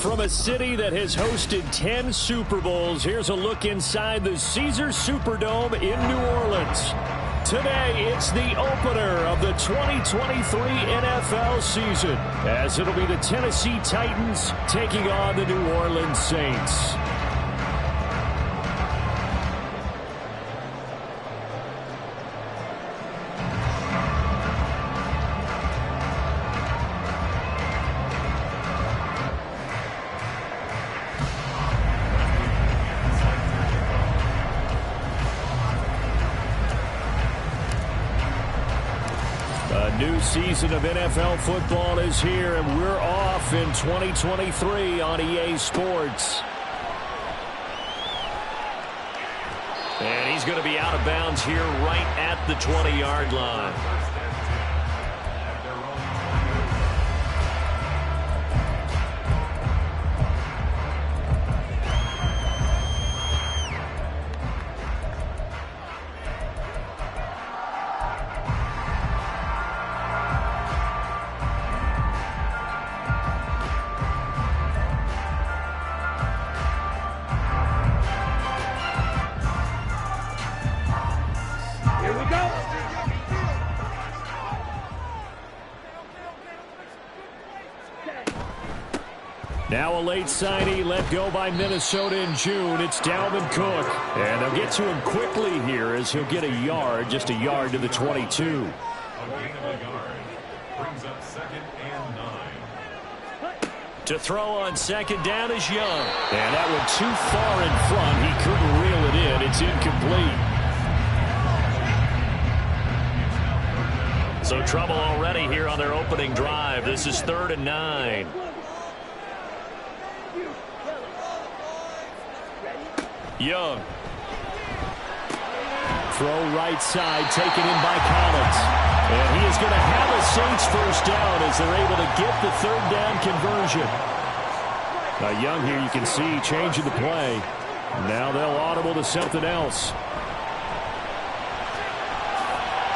From a city that has hosted 10 Super Bowls, here's a look inside the Caesars Superdome in New Orleans. Today, it's the opener of the 2023 NFL season, as it'll be the Tennessee Titans taking on the New Orleans Saints. New season of NFL football is here, and we're off in 2023 on EA Sports. And he's going to be out of bounds here right at the 20-yard line. Now a late signee let go by Minnesota in June. It's Dalvin Cook. And they'll get to him quickly here as he'll get a yard, just a yard to the 22. To throw on second down is Young. And that went too far in front. He couldn't reel it in. It's incomplete. So trouble already here on their opening drive. This is 3rd and 9. Young. Throw right side, taken in by Collins. And he is going to have a Saints first down as they're able to get the 3rd down conversion. Now Young here, you can see, changing the play. Now they'll audible to something else.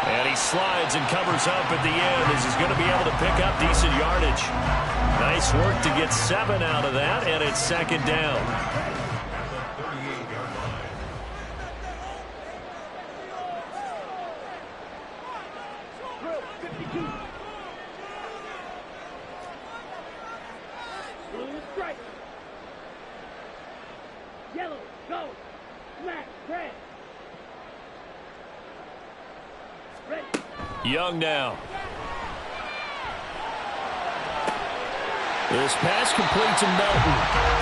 And he slides and covers up at the end as he's going to be able to pick up decent yardage. Nice work to get 7 out of that, and it's 2nd down. Young now. This pass complete to Melton.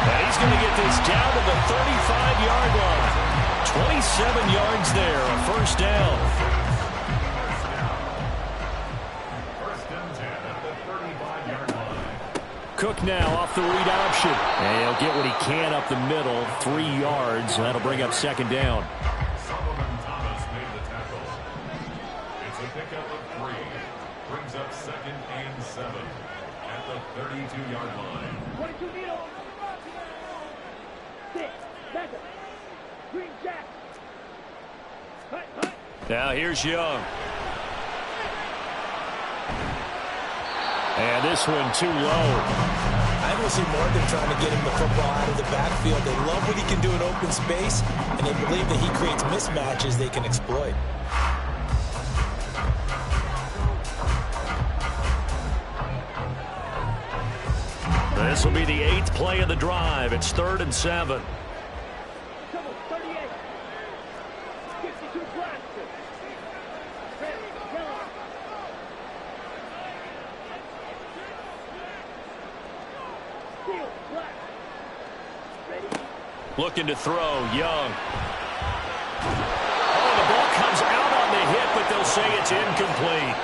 And he's going to get this down to the 35-yard line. 27 yards there, a first down. Cook now off the read option. And he'll get what he can up the middle, 3 yards. That'll bring up 2nd down. Brings up 2nd and 7 at the 32-yard line. 22 needle. 6, 7, Green Jack. Now here's Young. And this one too low. I don't see Morgan trying to get him the football out of the backfield. They love what he can do in open space, and they believe that he creates mismatches they can exploit. This will be the 8th play of the drive. It's 3rd and 7. Looking to throw, Young. Oh, the ball comes out on the hit, but they'll say it's incomplete.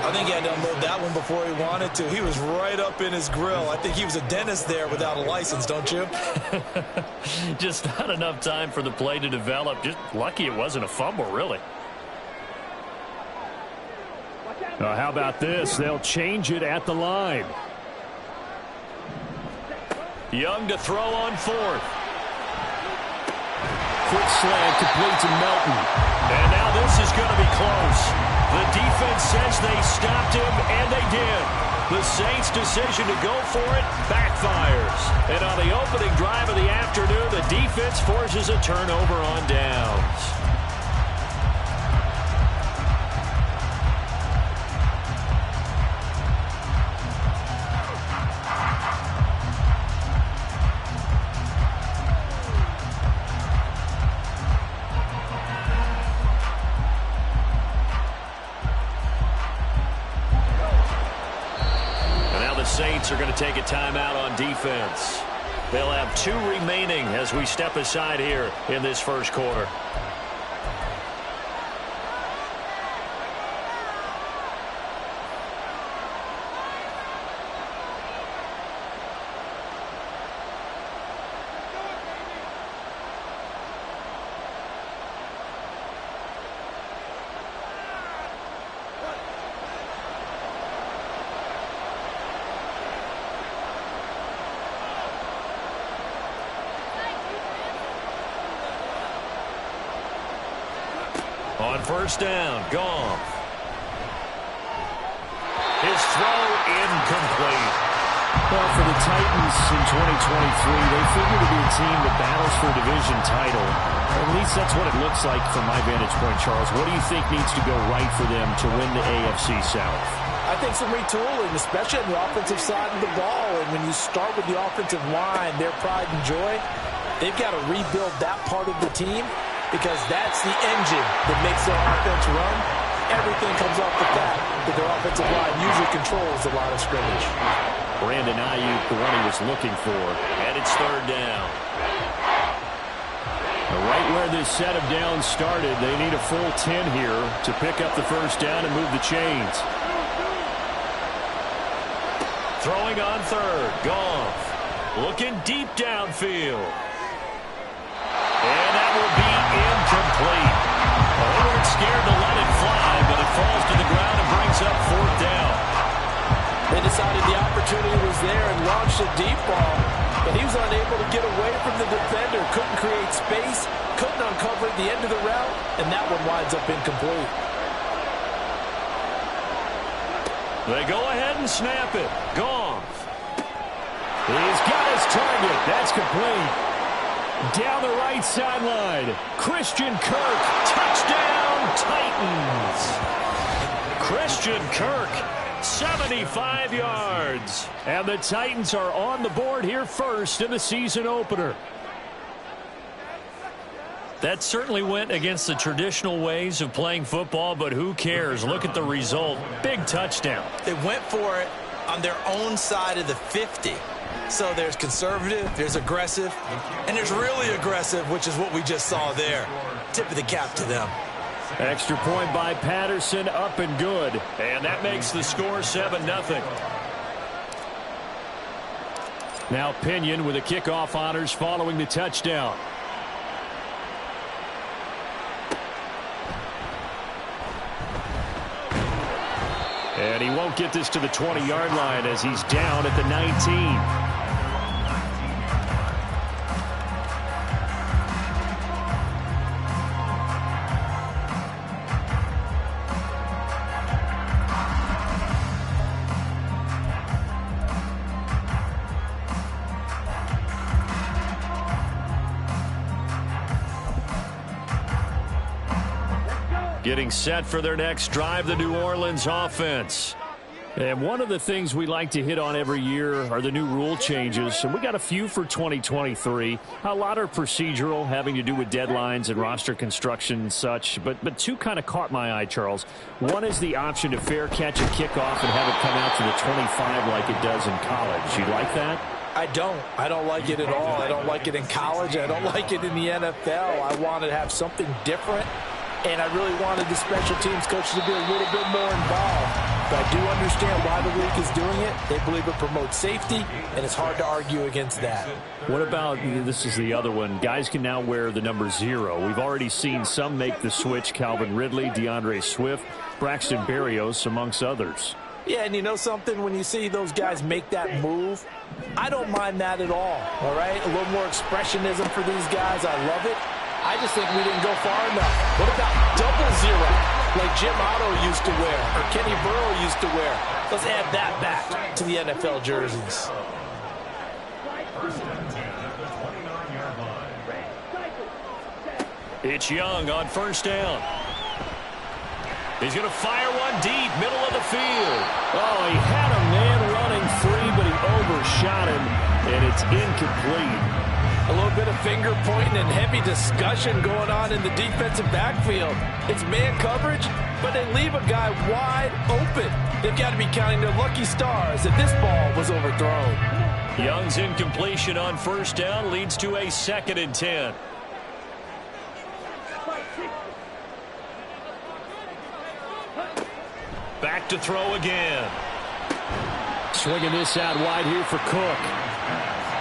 I think he had to unload that one before he wanted to. He was right up in his grill. I think he was a dentist there without a license, don't you? Just not enough time for the play to develop. Just lucky it wasn't a fumble, really. How about this? They'll change it at the line. Young to throw on 4th. Quick slant complete to Melton. And now this is going to be close. The defense says they stopped him, and they did. The Saints' decision to go for it backfires. And on the opening drive of the afternoon, the defense forces a turnover on downs. Saints are going to take a timeout on defense. They'll have 2 remaining as we step aside here in this first quarter. On first down, Goff. His throw incomplete. Well, for the Titans in 2023, they figure to be a team that battles for a division title. At least that's what it looks like from my vantage point, Charles. What do you think needs to go right for them to win the AFC South? I think some retooling, especially on the offensive side of the ball. And when you start with the offensive line, their pride and joy, they've got to rebuild that part of the team, because that's the engine that makes their offense run. Everything comes off the fact that their offensive line usually controls the line of scrimmage. Brandon Ayuk, the one he was looking for, and it's third down. Right where this set of downs started, they need a full 10 here to pick up the first down and move the chains. Throwing on third, Goff. Looking deep downfield. And that will be incomplete. They weren't scared to let it fly, but it falls to the ground and brings up fourth down. They decided the opportunity was there and launched a deep ball, but he was unable to get away from the defender, couldn't create space, couldn't uncover the end of the route, and that one winds up incomplete. They go ahead and snap it. Goff. He's got his target. That's complete. Down the right sideline, Christian Kirk, touchdown Titans. Christian Kirk, 75 yards. And the Titans are on the board here first in the season opener. That certainly went against the traditional ways of playing football, but who cares? Look at the result. Big touchdown. They went for it on their own side of the 50. So there's conservative, there's aggressive, and there's really aggressive, which is what we just saw there. Tip of the cap to them. Extra point by Patterson, up and good. And that makes the score 7-0. Now Pinion with the kickoff honors following the touchdown. And he won't get this to the 20-yard line as he's down at the 19. Getting set for their next drive, the New Orleans offense. And one of the things we like to hit on every year are the new rule changes. And we got a few for 2023. A lot are procedural, having to do with deadlines and roster construction and such. But two kind of caught my eye, Charles. One is the option to fair catch a kickoff and have it come out to the 25 like it does in college. You like that? I don't. I don't like it at all. I don't like it in college. I don't like it in the NFL. I want to have something different. And I really wanted the special teams coach to be a little bit more involved. But I do understand why the league is doing it. They believe it promotes safety, and it's hard to argue against that. What about, this is the other one, guys can now wear the number 0. We've already seen some make the switch, Calvin Ridley, DeAndre Swift, Braxton Berrios, amongst others. Yeah, and you know something? When you see those guys make that move, I don't mind that at all right? A little more expressionism for these guys. I love it. I just think we didn't go far enough. What about double 0, like Jim Otto used to wear or Kenny Burrow used to wear? Let's add that back to the NFL jerseys. First and 10 at the 29-yard line. It's Young on first down. He's going to fire one deep, middle of the field. Oh, he had a man running free, but he overshot him, and it's incomplete. A little bit of finger pointing and heavy discussion going on in the defensive backfield. It's man coverage, but they leave a guy wide open. They've got to be counting their lucky stars that this ball was overthrown. Young's incompletion on first down leads to a 2nd and 10. Back to throw again. Swinging this out wide here for Cook.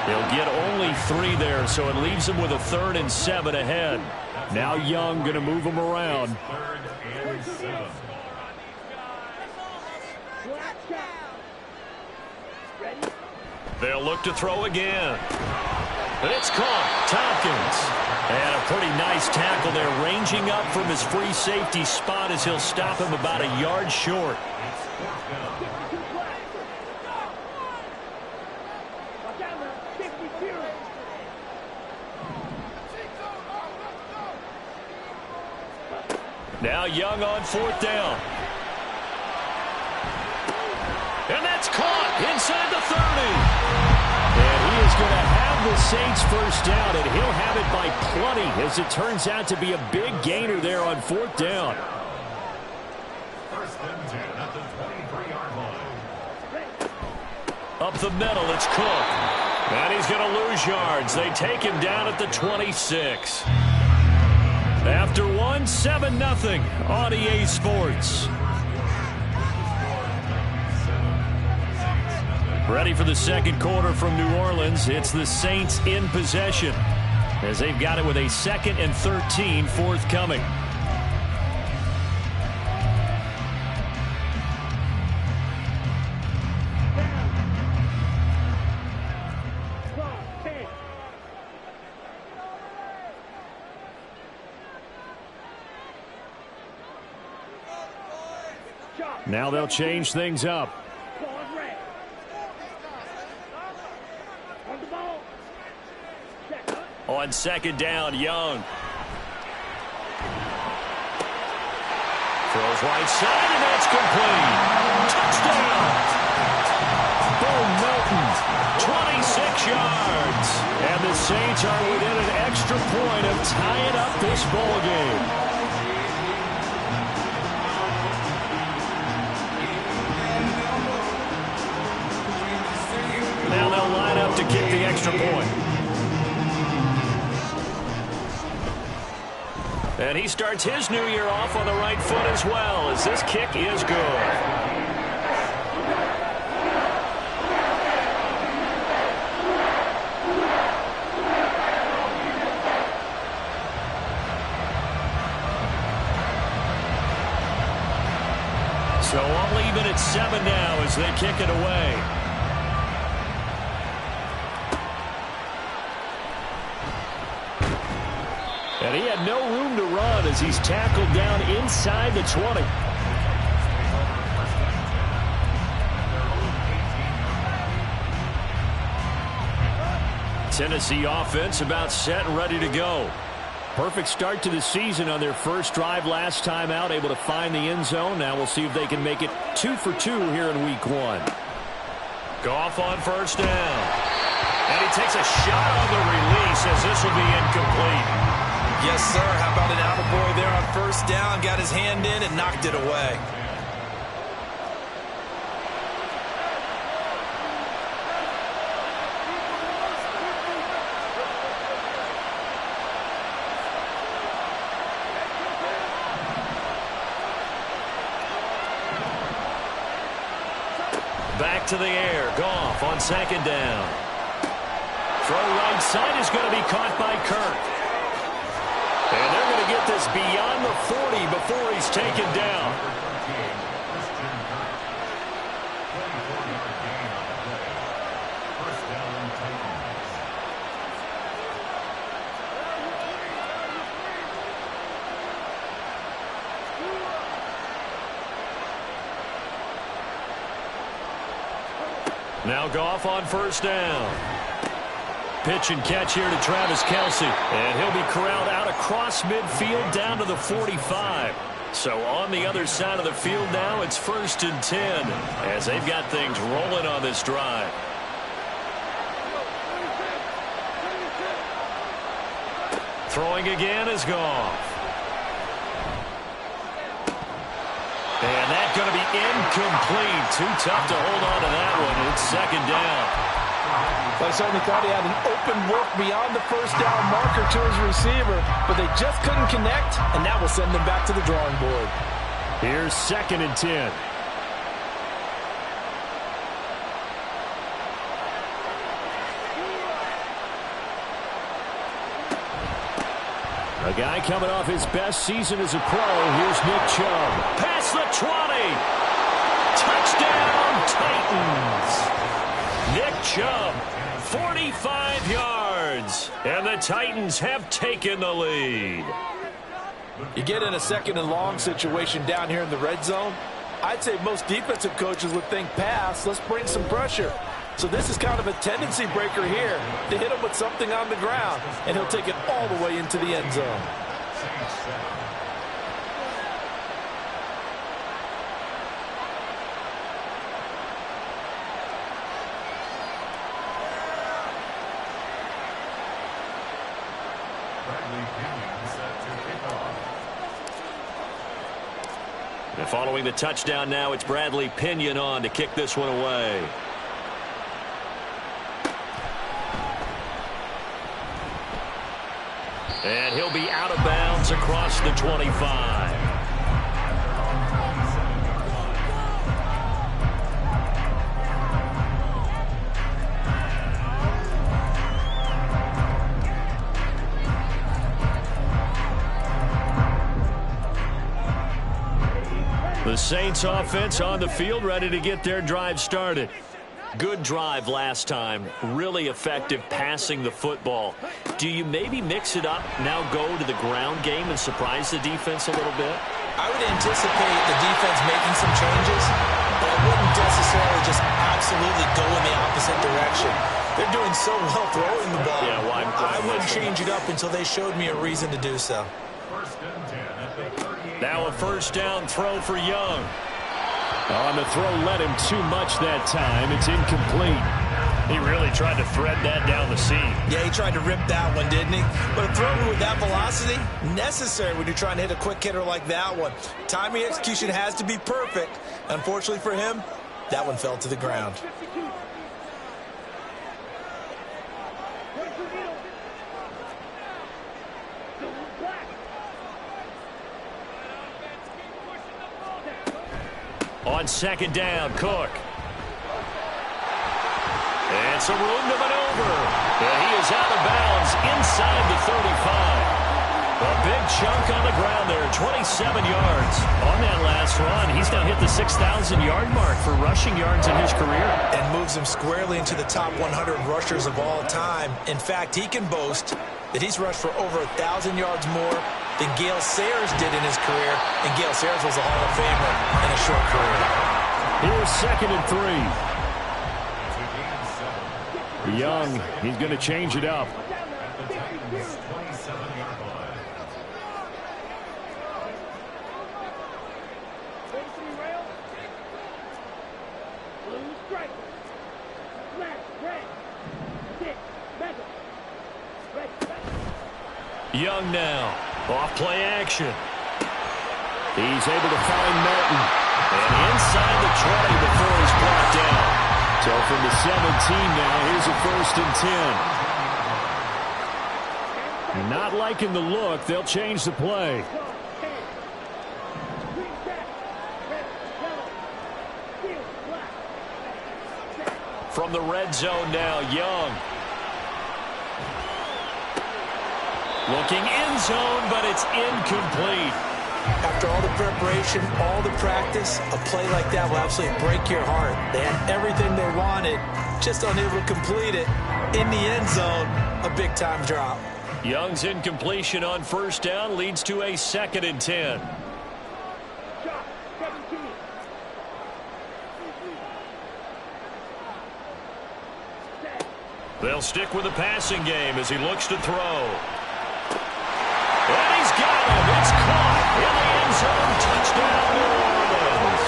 He'll get only 3 there, so it leaves him with a 3rd and 7 ahead. Now Young going to move him around. 3rd and 7. They'll look to throw again. And it's caught. Tompkins. And a pretty nice tackle there, ranging up from his free safety spot as he'll stop him about a yard short. Now Young on 4th down. And that's caught inside the 30. And he is going to have the Saints first down, and he'll have it by plenty, as it turns out to be a big gainer there on 4th down. First and 10 at the 23-yard line. Up the middle, it's Cook. And he's going to lose yards. They take him down at the 26. After one, 7-0 on EA Sports. Ready for the second quarter from New Orleans. It's the Saints in possession, as they've got it with a 2nd and 13 forthcoming. Now they'll change things up. On 2nd down, Young. Throws right side, and that's complete. Touchdown! Bo Melton, 26 yards. And the Saints are within an extra point of tying up this ball game. Now they'll line up to kick the extra point. And he starts his new year off on the right foot as well, as this kick is good. So all even at 7 now as they kick it away. And he had no room to run as he's tackled down inside the 20. Tennessee offense about set and ready to go. Perfect start to the season on their first drive last time out, able to find the end zone. Now we'll see if they can make it 2 for 2 here in week 1. Goff on first down. And he takes a shot on the release as this will be incomplete. Yes, sir. How about an attaboy there on first down? Got his hand in and knocked it away. Back to the air. Goff on 2nd down. Throw right side is going to be caught by Kirk. And they're going to get this beyond the 40 before he's taken down. Now Goff on first down. Pitch and catch here to Travis Kelce. And he'll be corralled out across midfield down to the 45. So on the other side of the field now, it's 1st and 10 as they've got things rolling on this drive. Throwing again is Goff. And that's going to be incomplete. Too tough to hold on to that one. It's 2nd down. I certainly thought he had an open look beyond the first down marker to his receiver, but they just couldn't connect, and that will send them back to the drawing board. Here's 2nd and 10. A guy coming off his best season as a pro. Here's Nick Chubb. Past the 20. Touchdown, Titans. Nick Chubb, 45 yards. And the Titans have taken the lead. You get in a 2nd and long situation down here in the red zone. I'd say most defensive coaches would think pass. Let's bring some pressure. So this is kind of a tendency breaker here to hit him with something on the ground, and he'll take it all the way into the end zone. And following the touchdown now, it's Bradley Pinion on to kick this one away. And he'll be out of bounds across the 25. The Saints offense on the field, ready to get their drive started. Good drive last time. Really effective passing the football. Do you maybe mix it up, now go to the ground game and surprise the defense a little bit? I would anticipate the defense making some changes, but I wouldn't necessarily just absolutely go in the opposite direction. They're doing so well throwing the ball. Yeah, well, I wouldn't change it up until they showed me a reason to do so. Now a first down throw for Young. On the throw led him too much that time. It's incomplete. He really tried to thread that down the seam. Yeah, he tried to rip that one, didn't he? But a throw with that velocity, necessary when you're trying to hit a quick hitter like that one. Timing execution has to be perfect. Unfortunately for him, that one fell to the ground. On 2nd down, Cook. And some room to maneuver. And he is out of bounds inside the 35. A big chunk on the ground there, 27 yards on that last run. He's now hit the 6,000-yard mark for rushing yards in his career. And moves him squarely into the top 100 rushers of all time. In fact, he can boast that he's rushed for over 1,000 yards more than Gale Sayers did in his career. And Gale Sayers was a Hall of Famer in a short career. Here's 2nd and 3. Young, he's going to change it up. Young now, off play action. He's able to find Melton. And inside the 20 before he's brought down. So from the 17 now, here's a 1st and 10. Not liking the look, they'll change the play. From the red zone now, Young. Looking end zone, but it's incomplete. After all the preparation, all the practice, a play like that will absolutely break your heart. They had everything they wanted, just unable to complete it. In the end zone, a big-time drop. Young's incompletion on first down leads to a 2nd and 10. They'll stick with the passing game as he looks to throw. And he's got him. It's caught in the end zone. Touchdown, New Orleans.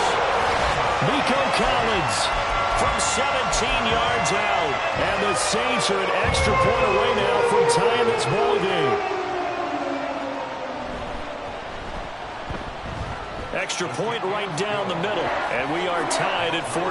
Nico Collins from 17 yards out. And the Saints are an extra point away now from tying this ball game. Extra point right down the middle. And we are tied at 14.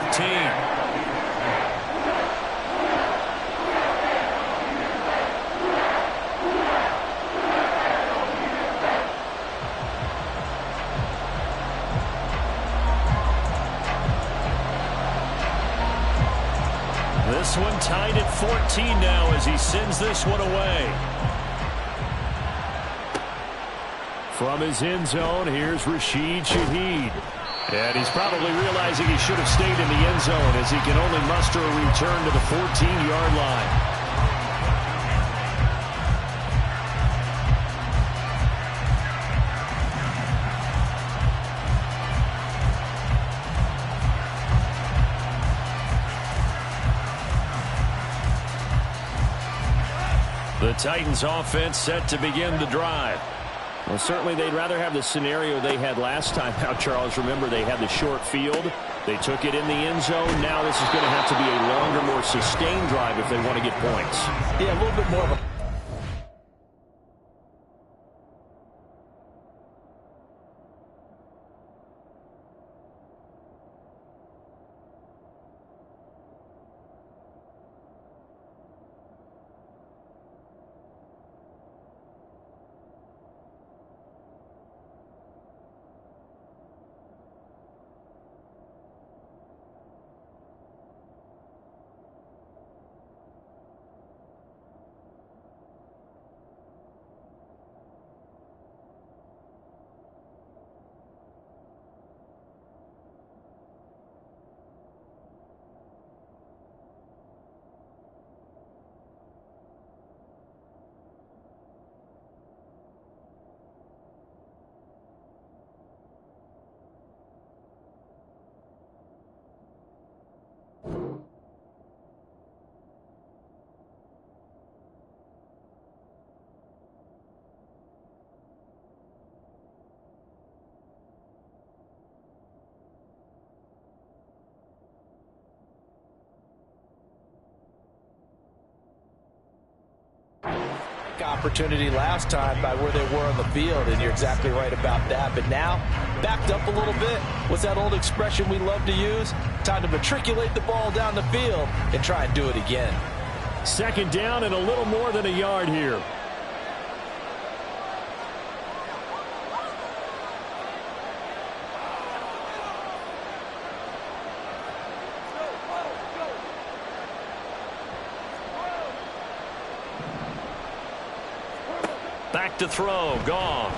This one tied at 14 now as he sends this one away. From his end zone, here's Rashid Shaheed. And he's probably realizing he should have stayed in the end zone as he can only muster a return to the 14-yard line. The Titans offense set to begin the drive. Well, certainly they'd rather have the scenario they had last time out, Charles. Remember, they had the short field. They took it in the end zone. Now this is going to have to be a longer, more sustained drive if they want to get points. Yeah, a little bit more of a... opportunity last time by where they were on the field, and you're exactly right about that. But now, backed up a little bit. What's that old expression we love to use? Time to matriculate the ball down the field and try and do it again. Second down and a little more than a yard here. Back to throw, Goff.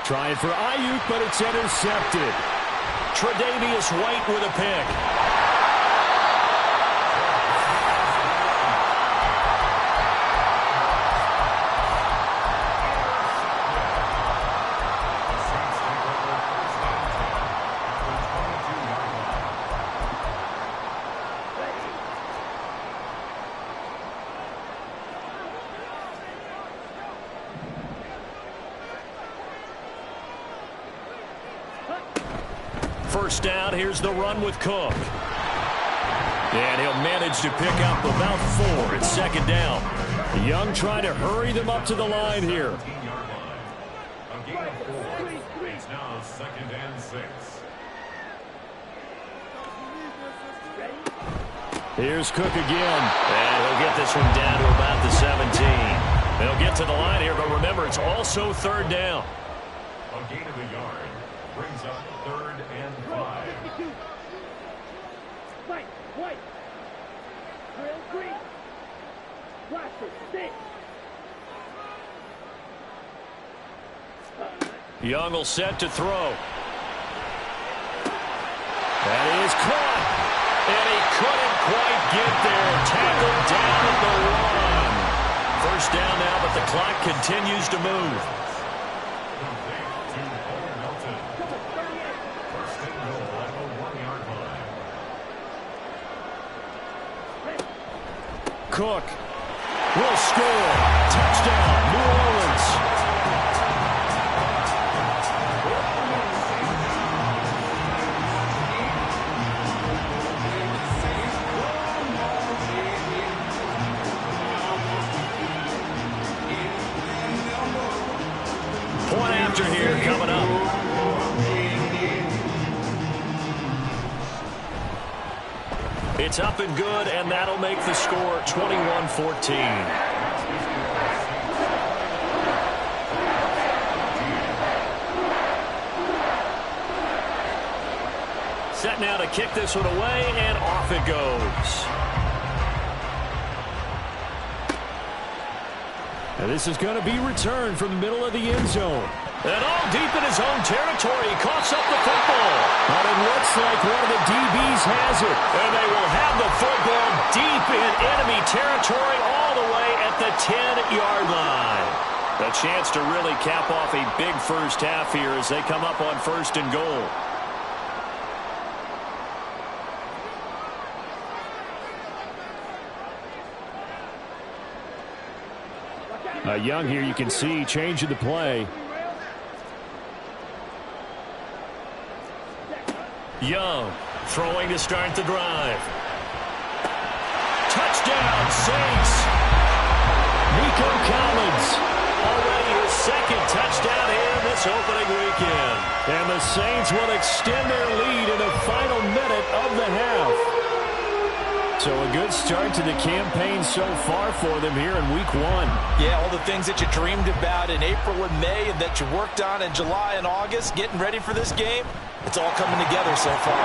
Trying for Ayuk, but it's intercepted. Tre'Davious White with a pick. First down, here's the run with Cook. And he'll manage to pick up about 4 at second down. Young trying to hurry them up to the line here. A gain of 4. It's now second and 6. Here's Cook again. And he'll get this one down to about the 17. They'll get to the line here, but remember, it's also third down. A gain of a yard brings up third and 5. White. Drill green. Blaster, stick. Young will set to throw. That is caught. And he couldn't quite get there. Tackled down at the 1. First down now, but the clock continues to move. Cook will score. Touchdown, New Orleans. Point after here coming up. It's up and good, and that'll make the score 21-14. Set now to kick this one away, and off it goes. And this is going to be returned from the middle of the end zone. And all deep in his own territory, he coughs up the football. But it looks like one of the DBs has it. And they will have the football deep in enemy territory all the way at the 10-yard line. A chance to really cap off a big first half here as they come up on 1st and goal. Young here, you can see, changing the play. Young throwing to start the drive. Touchdown, Saints. Nico Collins, already his 2nd touchdown in this opening weekend. And the Saints will extend their lead in the final minute of the half. So a good start to the campaign so far for them here in week 1. Yeah, all the things that you dreamed about in April and May and that you worked on in July and August, getting ready for this game, it's all coming together so far.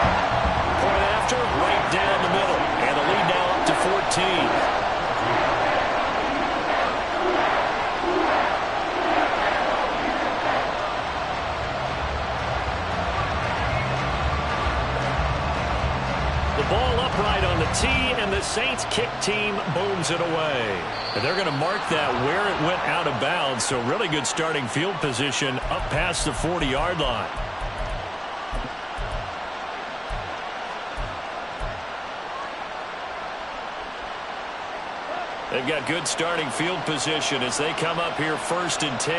Point after, right down the middle. And the lead now up to 14. Ball upright on the tee, and the Saints kick team booms it away. And they're going to mark that where it went out of bounds, so really good starting field position up past the 40-yard line. They've got good starting field position as they come up here 1st and 10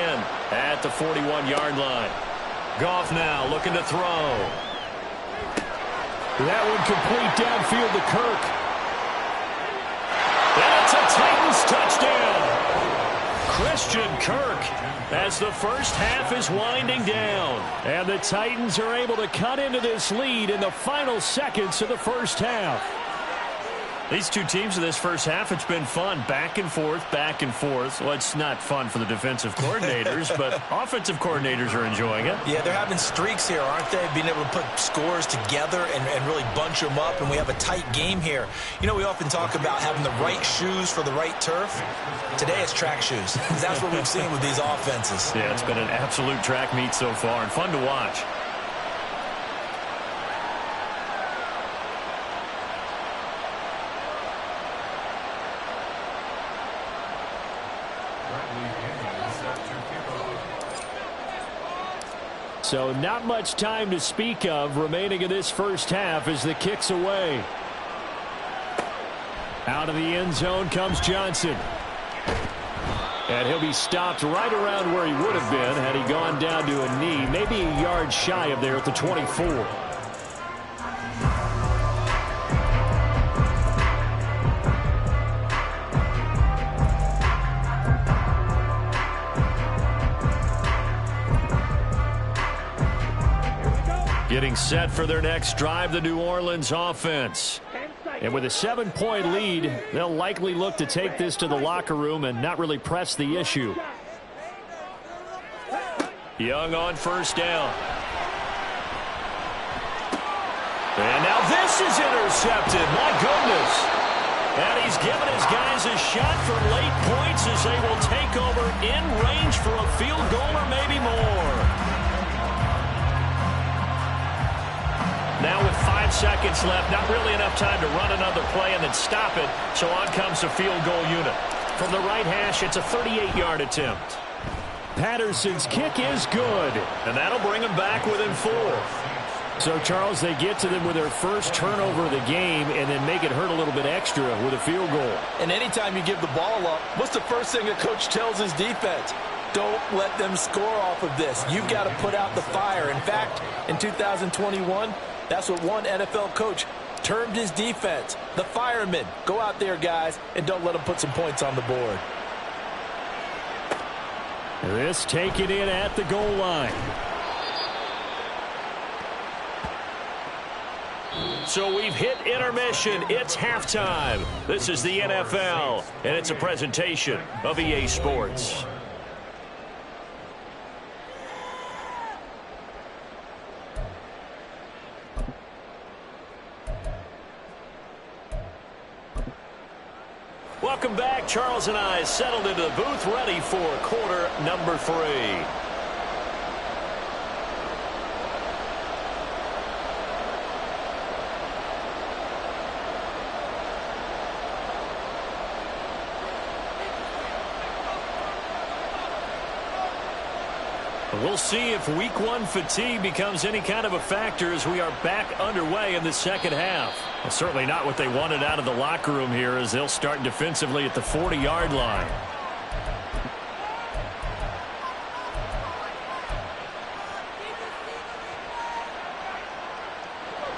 at the 41-yard line. Goff now looking to throw. That one complete downfield to Kirk. And it's a Titans touchdown. Christian Kirk as the first half is winding down. And the Titans are able to cut into this lead in the final seconds of the first half. These two teams in this first half, it's been fun. Back and forth, back and forth. Well, it's not fun for the defensive coordinators, but offensive coordinators are enjoying it. Yeah, they're having streaks here, aren't they? Being able to put scores together and really bunch them up, and we have a tight game here. You know, we often talk about having the right shoes for the right turf. Today it's track shoes. That's what we've seen with these offenses. Yeah, it's been an absolute track meet so far and fun to watch. So not much time to speak of remaining in this first half as the kick's away. Out of the end zone comes Johnson. And he'll be stopped right around where he would have been had he gone down to a knee, maybe a yard shy of there at the 24. Getting set for their next drive, the New Orleans offense. And with a 7-point lead, they'll likely look to take this to the locker room and not really press the issue. Young on 1st down. And now this is intercepted. My goodness. And he's given his guys a shot for late points as they will take over in range for a field goal or maybe more. Now with 5 seconds left, not really enough time to run another play and then stop it, so on comes the field goal unit. From the right hash, it's a 38-yard attempt. Patterson's kick is good, and that'll bring him back within 4. So, Charles, they get to them with their first turnover of the game and then make it hurt a little bit extra with a field goal. And anytime you give the ball up, what's the first thing a coach tells his defense? Don't let them score off of this. You've got to put out the fire. In fact, in 2021, that's what one NFL coach termed his defense, the firemen. Go out there, guys, and don't let them put some points on the board. This taken in at the goal line. So we've hit intermission. It's halftime. This is the NFL, and it's a presentation of EA Sports. Welcome back. Charles and I settled into the booth, ready for quarter number 3. We'll see if week 1 fatigue becomes any kind of a factor as we are back underway in the second half. Well, certainly not what they wanted out of the locker room here as they'll start defensively at the 40-yard line.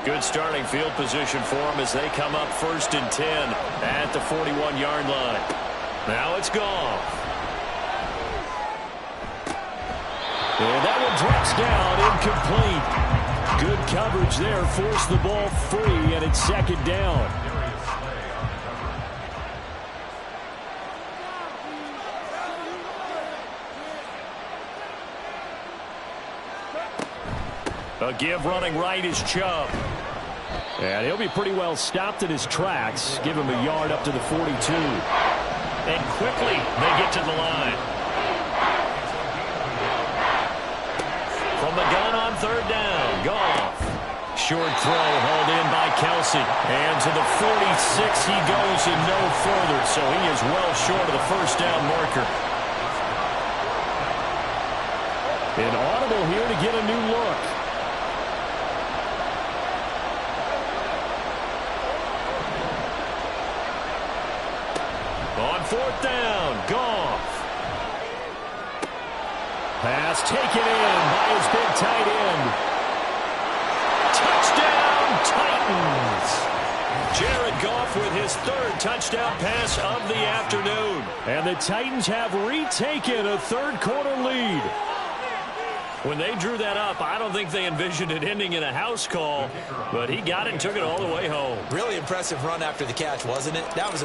Good starting field position for them as they come up 1st and 10 at the 41-yard line. Now it's Goff. And that one drops down, incomplete. Good coverage there, forced the ball free, and it's 2nd down. A give running right is Chubb. And he'll be pretty well stopped in his tracks. Give him a yard up to the 42. And quickly they get to the line. From the gun on 3rd down, Goff. Short throw hauled in by Kelsey. And to the 46 he goes and no further. So he is well short of the 1st down marker. An audible here to get a new look. On 4th down, Goff. Pass taken in by his big tight end. Touchdown, Titans. Jared Goff with his 3rd touchdown pass of the afternoon. And the Titans have retaken a 3rd quarter lead. When they drew that up, I don't think they envisioned it ending in a house call, but he got it and took it all the way home. Really impressive run after the catch, wasn't it? That was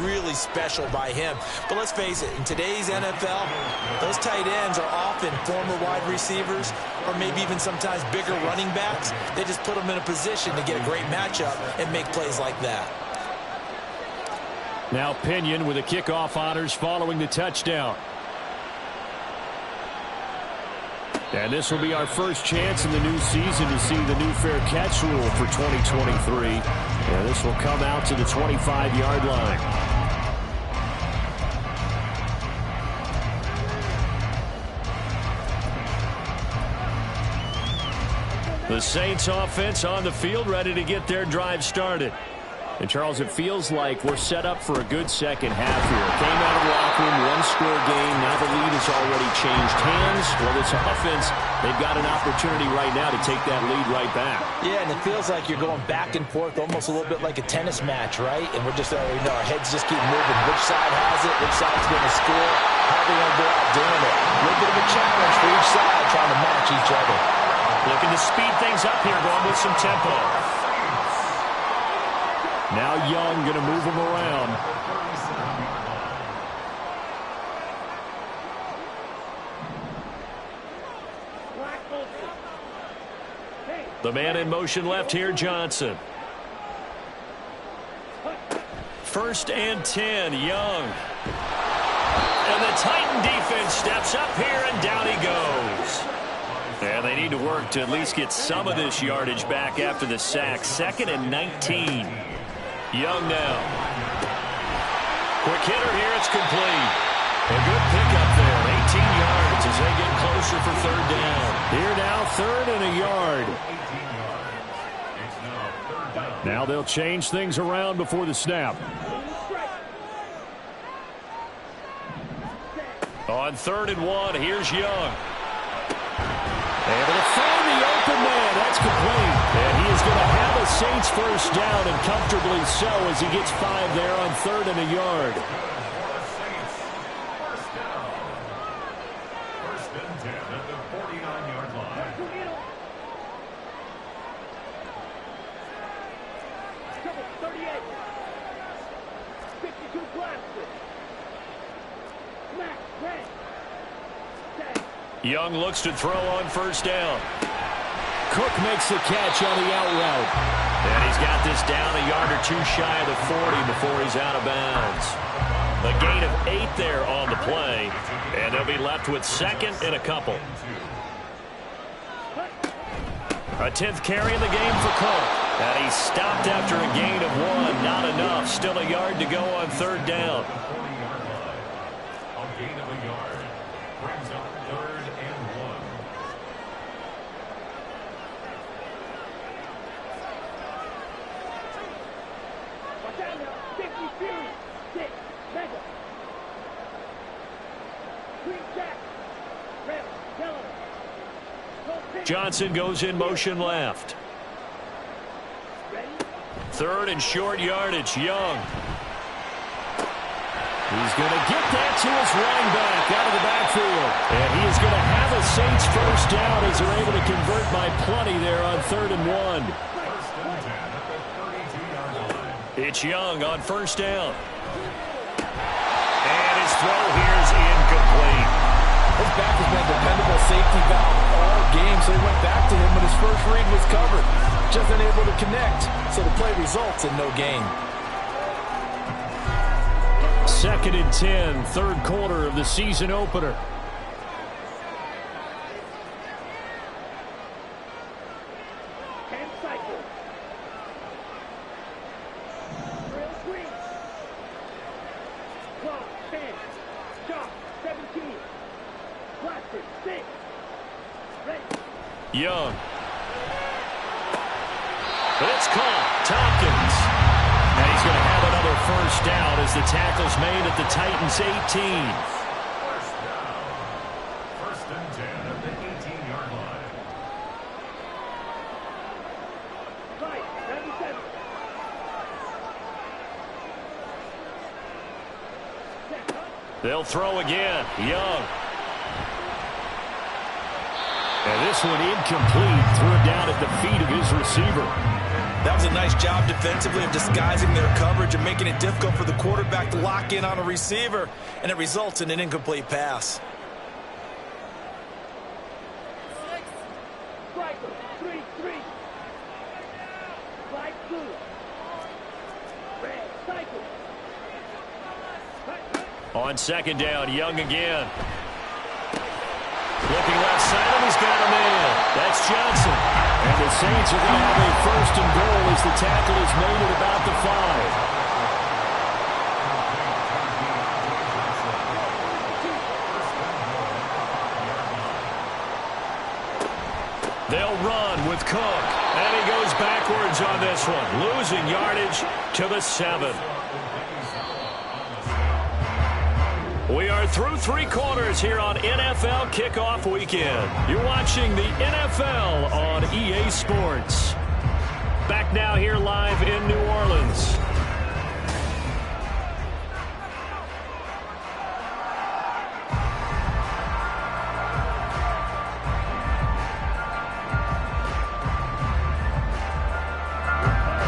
really special by him. But let's face it, in today's NFL, those tight ends are often former wide receivers or maybe even sometimes bigger running backs. They just put them in a position to get a great matchup and make plays like that. Now Pinion with the kickoff honors following the touchdown. And this will be our first chance in the new season to see the new fair catch rule for 2023. And this will come out to the 25-yard line. The Saints offense on the field ready to get their drive started. And, Charles, it feels like we're set up for a good second half here. Came out of the locker room, 1-score game. Now the lead has already changed hands. Well, this offense, they've got an opportunity right now to take that lead right back. Yeah, and it feels like you're going back and forth almost a little bit like a tennis match, right? And we're just, our heads just keep moving. Which side has it? Which side's going to score? How are they going to go out doing it? A little bit of a challenge for each side trying to match each other. Looking to speed things up here, going with some tempo. Now Young going to move him around. The man in motion left here, Johnson. 1st and 10, Young. And the Titan defense steps up here, and down he goes. And they need to work to at least get some of this yardage back after the sack. 2nd and 19. Young now. Quick hitter here, it's complete. A good pickup there, 18 yards as they get closer for 3rd down. Here now, 3rd and a yard. Now they'll change things around before the snap. On 3rd and 1, here's Young. Able to find the open man. That's complete. And he is going to have a Saints first down, and comfortably so, as he gets 5 there on 3rd and a yard. First and 10 at the 49-yard line. Double 38. 52 Glasses. Smack, red. Young looks to throw on first down. Cook makes the catch on the out route. And he's got this down a yard or two shy of the 40 before he's out of bounds. A gain of 8 there on the play. And they'll be left with 2nd and a couple. A 10th carry in the game for Cook. And he stopped after a gain of 1. Not enough. Still a yard to go on 3rd down. A gain of a yard. Brings up 3rd and 1. Watch out now. 50 Fury. 6. Mega. Green Jack. Red. Yellow. Johnson goes in motion left. Ready? 3rd and short yardage. Young. He's going to get that to his running back out of the backfield. And he is going to have a Saints first down as they're able to convert by plenty there on 3rd and 1. First and 10 at the 32-yard line. It's Young on first down. And his throw here is incomplete. His back has been a dependable safety valve all game, so he went back to him when his first read was covered. Just unable to connect, so the play results in no gain. 2nd and 10, 3rd quarter of the season opener. Hand cycle. Drill green. Clock 10. Shot 17. Blaster 6. Ready. Young. But it's caught. Tompkins. And he's going to have another first down as the tackle's made at the Titans' 18. First down. First and 10 at the 18-yard line. Right. 97. Set up. They'll throw again. Young. And this one incomplete. Threw it down at the feet of his receiver. That was a nice job defensively of disguising their coverage and making it difficult for the quarterback to lock in on a receiver, and it results in an incomplete pass. Striker 3-3. Slide blue. Red cycle. On 2nd down, Young again. Looking left side, and he's got a man. That's Johnson. And the Saints are going to have a 1st and goal as the tackle is made at about the 5. They'll run with Cook. And he goes backwards on this one. Losing yardage to the 7. We are through 3 quarters here on NFL Kickoff Weekend. You're watching the NFL on EA Sports. Back now here live in New Orleans.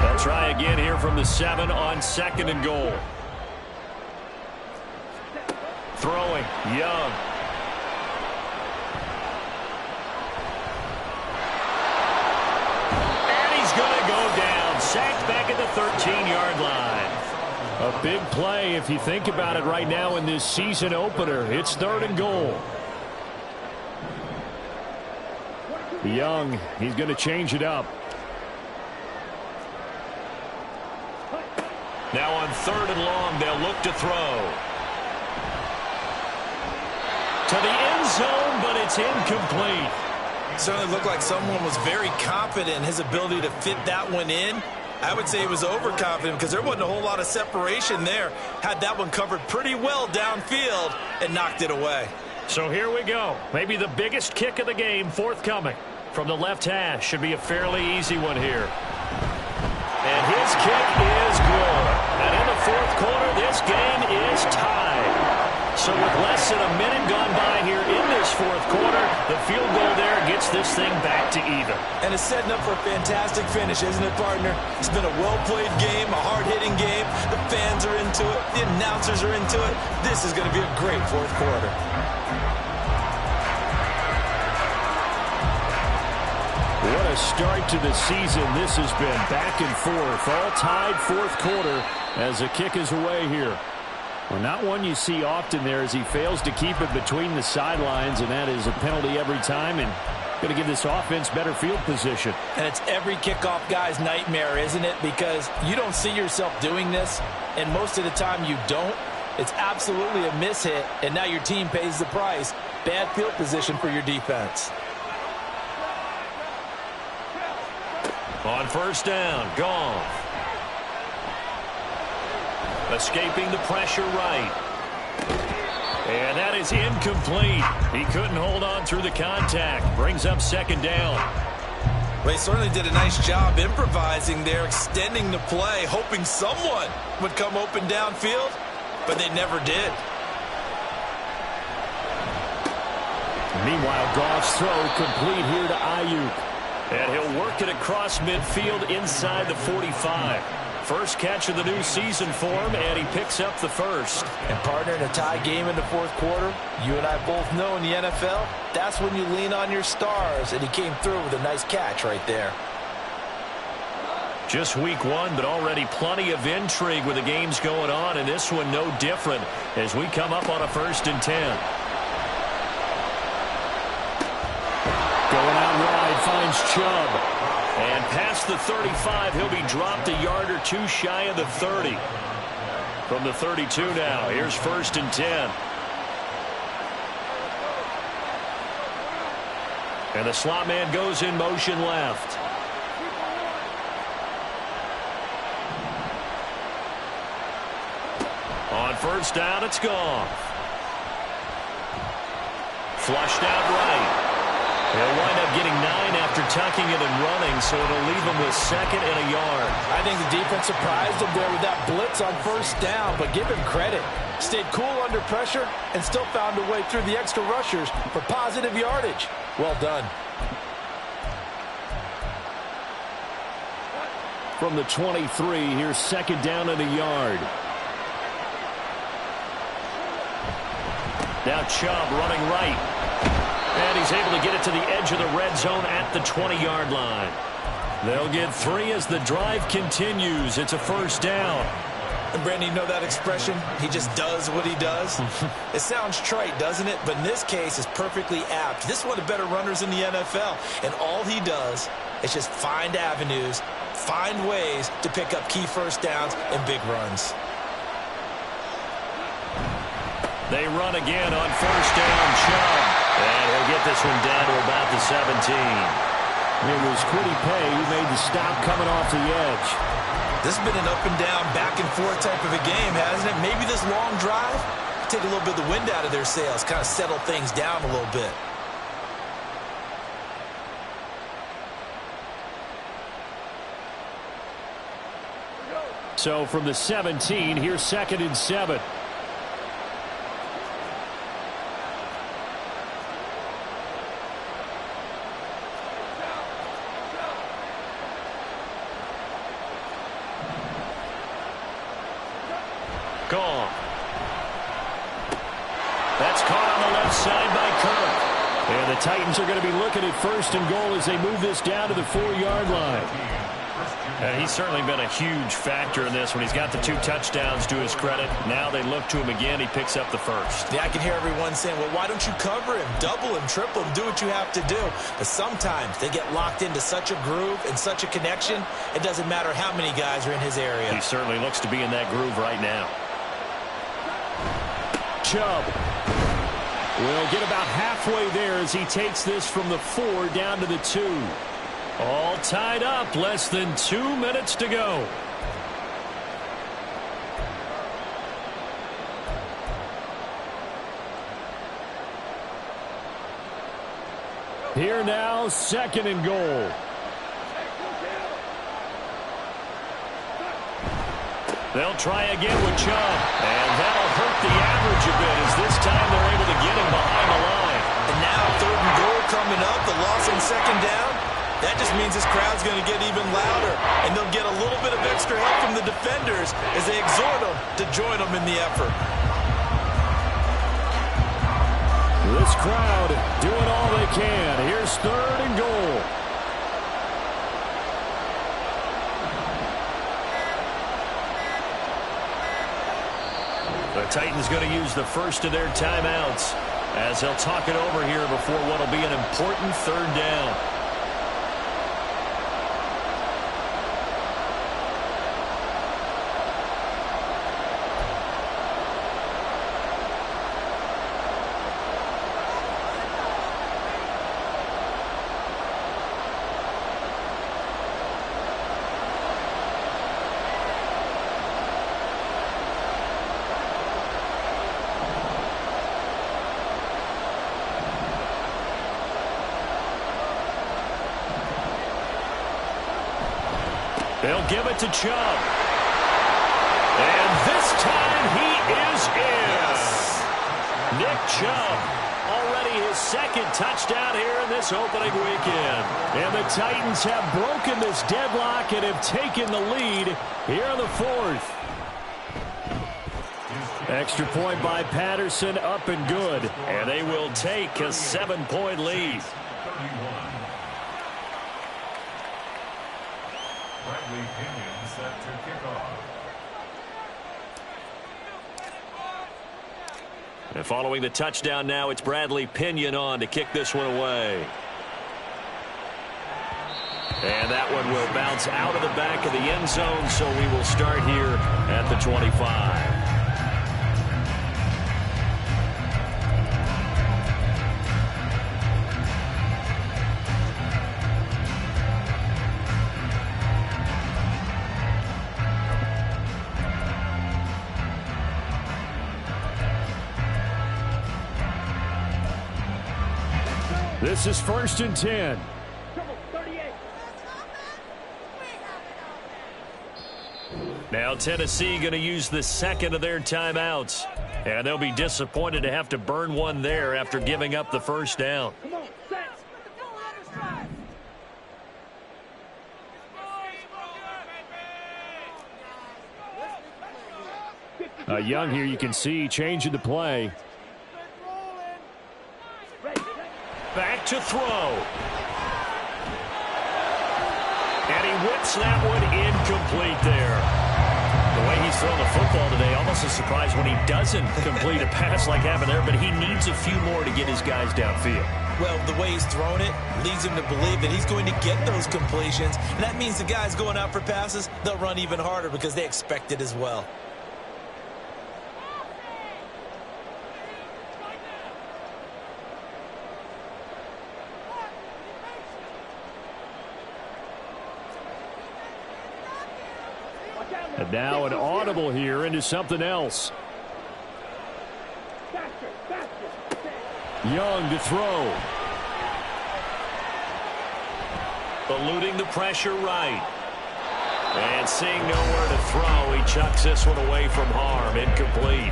They'll try again here from the 7 on 2nd and goal. Throwing, Young. And he's going to go down. Sacked back at the 13-yard line. A big play if you think about it right now in this season opener. It's 3rd and goal. Young, he's going to change it up. Now on 3rd and long, they'll look to throw. To the end zone, but it's incomplete. Certainly looked like someone was very confident in his ability to fit that one in. I would say he was overconfident because there wasn't a whole lot of separation there. Had that one covered pretty well downfield and knocked it away. So here we go. Maybe the biggest kick of the game forthcoming. From the left hash, should be a fairly easy one here. And his kick is good. And in the fourth quarter, this game is tied. So with less than a minute gone by here in this fourth quarter, the field goal there gets this thing back to even. And it's setting up for a fantastic finish, isn't it, partner? It's been a well-played game, a hard-hitting game. The fans are into it. The announcers are into it. This is going to be a great fourth quarter. What a start to the season this has been. Back and forth, all tied fourth quarter as the kick is away here. Well, not one you see often there as he fails to keep it between the sidelines, and that is a penalty every time, and going to give this offense better field position. And it's every kickoff guy's nightmare, isn't it? Because you don't see yourself doing this, and most of the time you don't. It's absolutely a mishit, and now your team pays the price. Bad field position for your defense. On first down, Goff. Escaping the pressure right. And that is incomplete. He couldn't hold on through the contact. Brings up second down. Well, he certainly did a nice job improvising there, extending the play, hoping someone would come open downfield, but they never did. Meanwhile, Goff's throw complete here to Ayuk. And he'll work it across midfield inside the 45. First catch of the new season for him, and he picks up the first. And partner, in a tie game in the fourth quarter, you and I both know in the NFL, that's when you lean on your stars, and he came through with a nice catch right there. Just week one, but already plenty of intrigue with the games going on, and this one no different as we come up on a 1st and 10. Going out wide, finds Chubb. And past the 35, he'll be dropped a yard or two shy of the 30. From the 32 now, here's 1st and 10. And the slot man goes in motion left. On first down, it's gone. Flushed out right. They'll wind up getting 9 after tucking it and running, so it'll leave them with 2nd and a yard. I think the defense surprised him there with that blitz on first down, but give him credit. Stayed cool under pressure and still found a way through the extra rushers for positive yardage. Well done. From the 23, here's 2nd down and a yard. Now Chubb running right. And he's able to get it to the edge of the red zone at the 20-yard line. They'll get 3 as the drive continues. It's a 1st down. And Brandon, you know that expression? He just does what he does? It sounds trite, doesn't it? But in this case, it's perfectly apt. This is one of the better runners in the NFL. And all he does is just find avenues, find ways to pick up key first downs and big runs. They run again on first down, Chubb. And he'll get this one down to about the 17. It was Kwity Paye who made the stop coming off the edge. This has been an up and down, back and forth type of a game, hasn't it? Maybe this long drive, take a little bit of the wind out of their sails, kind of settle things down a little bit. So from the 17, here's 2nd and 7. Gone. That's caught on the left side by Kirk. And the Titans are going to be looking at 1st and goal as they move this down to the 4-yard line. And he's certainly been a huge factor in this when he's got the 2 touchdowns to his credit. Now they look to him again. He picks up the 1st. Yeah, I can hear everyone saying, well, why don't you cover him, double him, triple him, do what you have to do. But sometimes they get locked into such a groove and such a connection, it doesn't matter how many guys are in his area. He certainly looks to be in that groove right now. Chubb. We'll get about halfway there as he takes this from the 4 down to the 2. All tied up, less than 2 minutes to go. Here now, 2nd and goal. They'll try again with Chubb. And that'll hurt the average a bit as this time they're able to get him behind the line. And now 3rd and goal coming up, the loss on 2nd down. That just means this crowd's going to get even louder. And they'll get a little bit of extra help from the defenders as they exhort them to join them in the effort. This crowd doing all they can. Here's 3rd and goal. The Titans going to use the first of their timeouts as they'll talk it over here before what will be an important 3rd down. They'll give it to Chubb. And this time he is in. Yes. Nick Chubb, already his 2nd touchdown here in this opening weekend. And the Titans have broken this deadlock and have taken the lead here in the 4th. Extra point by Patterson, up and good. And they will take a 7-point lead. Bradley Pinion set to kick off. And following the touchdown now, it's Bradley Pinion on to kick this one away. And that one will bounce out of the back of the end zone, so we will start here at the 25. This is 1st and 10. Now Tennessee going to use the 2nd of their timeouts. And they'll be disappointed to have to burn one there after giving up the 1st down. Young here, you can see changing the play. Back to throw. And he whips that one incomplete there. The way he's throwing the football today, almost a surprise when he doesn't complete a pass like happened there, but he needs a few more to get his guys downfield. Well, the way he's thrown it leads him to believe that he's going to get those completions. And that means the guys going out for passes, they'll run even harder because they expect it as well. And now an audible here into something else. Young to throw. Eluding the pressure right. And seeing nowhere to throw, he chucks this one away from harm. Incomplete.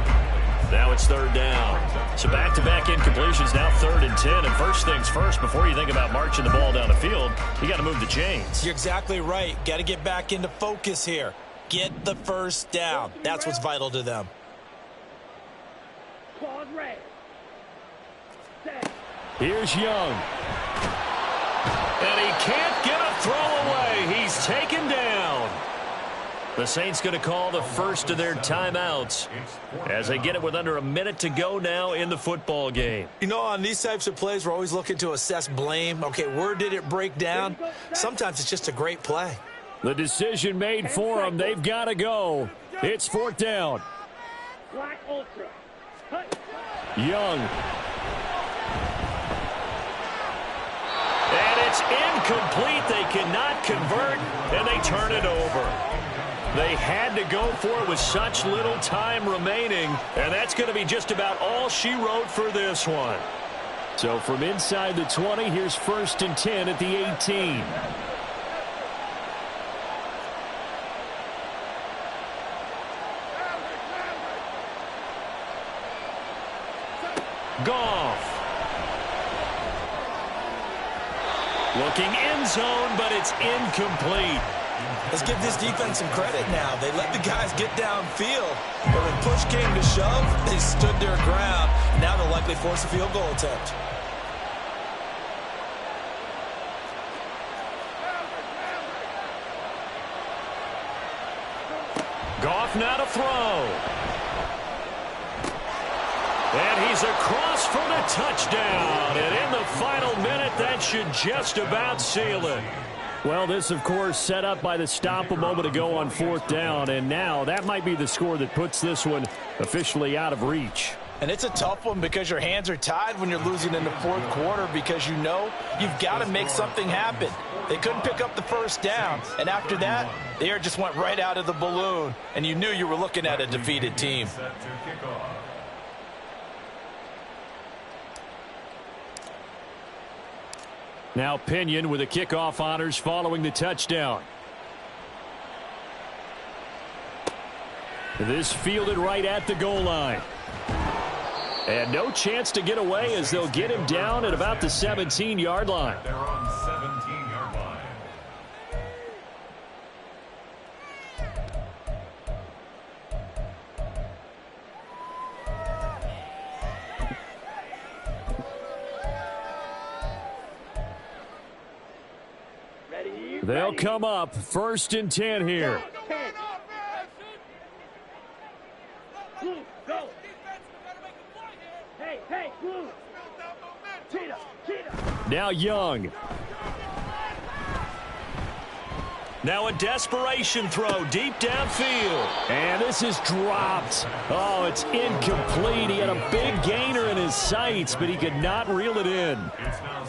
Now it's 3rd down. So back-to-back incompletions, now 3rd and 10. And first things first, before you think about marching the ball down the field, you got to move the chains. You're exactly right. Got to get back into focus here. Get the 1st down. That's what's vital to them. Here's Young. And he can't get a throw away. He's taken down. The Saints going to call the first of their timeouts as they get it with under a minute to go now in the football game. You know, on these types of plays, we're always looking to assess blame. Okay, where did it break down? Sometimes it's just a great play. The decision made for them. They've got to go. It's 4th down. Young. It's incomplete. They cannot convert, and they turn it over. They had to go for it with such little time remaining, and that's going to be just about all she wrote for this one. So from inside the 20, here's 1st and 10 at the 18. Goff. Looking end zone, but it's incomplete. Let's give this defense some credit now. They let the guys get downfield. But when push came to shove, they stood their ground. Now they'll likely force a field goal attempt. Goff now to throw. And he's across for the touchdown. And in the final minute, that should just about seal it. Well, this, of course, set up by the stop a moment ago on 4th down. And now that might be the score that puts this one officially out of reach. And it's a tough one because your hands are tied when you're losing in the 4th quarter because you know you've got to make something happen. They couldn't pick up the 1st down. And after that, the air just went right out of the balloon. And you knew you were looking at a defeated team. Now Pinion with the kickoff honors following the touchdown. This fielded right at the goal line. And no chance to get away as they'll get him down at about the 17-yard line. They're on 17-yard line. They'll come up 1st and 10 here. Go. Hey, Blue. Cheetah. Now Young. Now a desperation throw deep downfield. And this is dropped. Oh, it's incomplete. He had a big gainer in his sights, but he could not reel it in.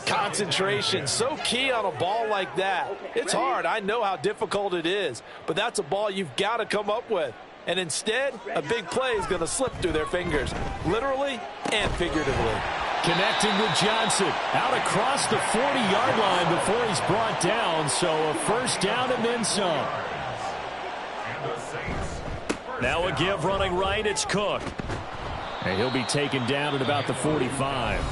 Concentration, so key on a ball like that. It's hard. I know how difficult it is, but that's a ball you've got to come up with. And instead, a big play is going to slip through their fingers, literally and figuratively. Connecting with Johnson. Out across the 40-yard line before he's brought down. So a 1st down and then some. Now a give running right. It's Cook. And he'll be taken down at about the 45.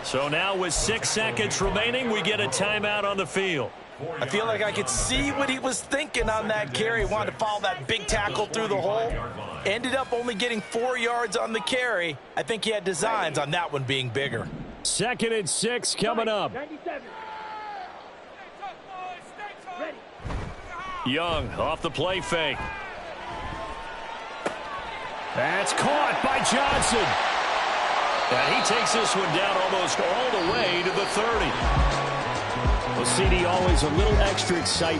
So now with 6 seconds remaining, we get a timeout on the field. I feel like I could see what he was thinking on that carry. Wanted to follow that big tackle through the hole. Ended up only getting 4 yards on the carry. I think he had designs on that one being bigger. 2nd and 6 coming up. 97. Ready. Young off the play fake. That's caught by Johnson. And he takes this one down almost all the way to the 30. Well, CD, always a little extra excitement.